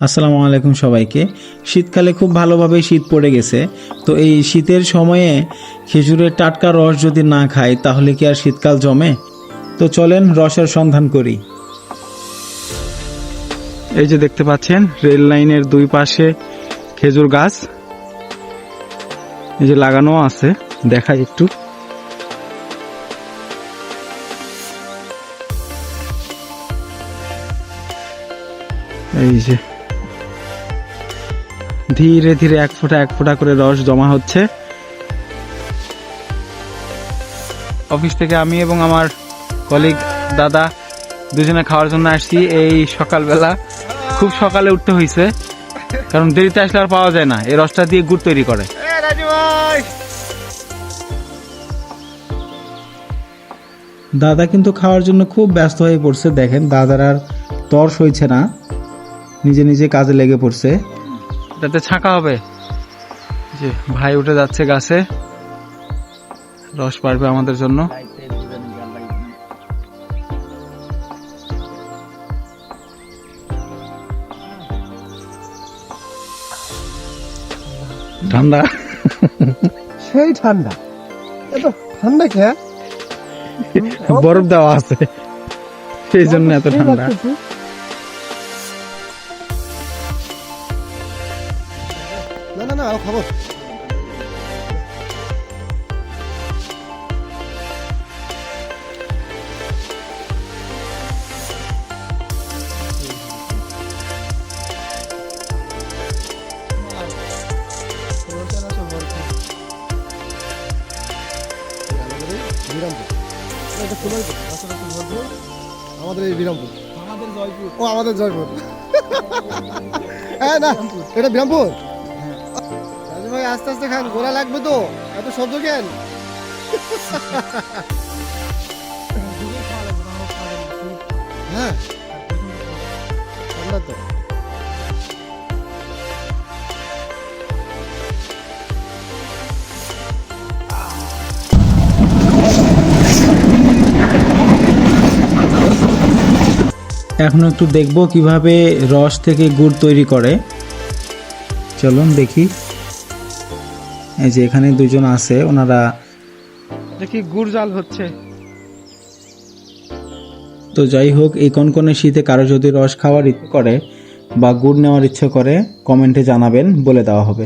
আসসালামু আলাইকুম সবাইকে। শীতকালে খুব ভালোভাবে শীত পড়ে গেছে। তো এই শীতের সময়ে খেজুরের টাটকা রস যদি না খাই তাহলে কি আর শীতকাল জমে? তো চলেন রসের সন্ধান করি। এই যে দেখতে পাচ্ছেন রেল লাইনের দুই পাশে খেজুর গাছ, এই যে লাগানো আছে, দেখাই একটু। এই যে ধীরে ধীরে এক ফোঁটা করে রস জমা হচ্ছে। অফিস থেকে আমি এবং আমার কলিগ দাদা দুজনে খাওয়ার জন্য আসছি। এই সকালবেলা খুব সকালে উঠতে হয়েছে, কারণ দেরিতে আসলে আর পাওয়া যায় না। এই রসটা দিয়ে গুড় তৈরি করে। দাদা কিন্তু খাওয়ার জন্য খুব ব্যস্ত হয়ে পড়ছে। দেখেন দাদার আর তর সইছে না, নিজে নিজে কাজে লেগে পড়ছে। এটাতে ছাঁকা হবে। যে ভাই উঠে যাচ্ছে গাছে, রস পাড়বে আমাদের জন্য। ঠান্ডা, সেই ঠান্ডা, এত ঠান্ডা খেয়া বরফ দেওয়া আছে সেই জন্য এত ঠান্ডা। না না না খাবো। আমাদের এই বিরামপুর, আমাদের জয়পুর। হ্যাঁ না, এটা বিরামপুর। রাজু ভাই আস্তে আস্তে খান, গোলা লাগবে তো, এত শব্দ কেন? হ্যাঁ ঠান্ডা তো। এখন একটু দেখবো কিভাবে রস থেকে গুড় তৈরি করে। চলুন দেখি। এই যে এখানে দুজন আছে, ওনারা দেখি গুড় জাল হচ্ছে। তো যাই হোক, এই কনকনে শীতে কারো যদি রস খাওয়ার ইচ্ছে করে বা গুড় নেওয়ার ইচ্ছে করে কমেন্টে জানাবেন, বলে দেওয়া হবে।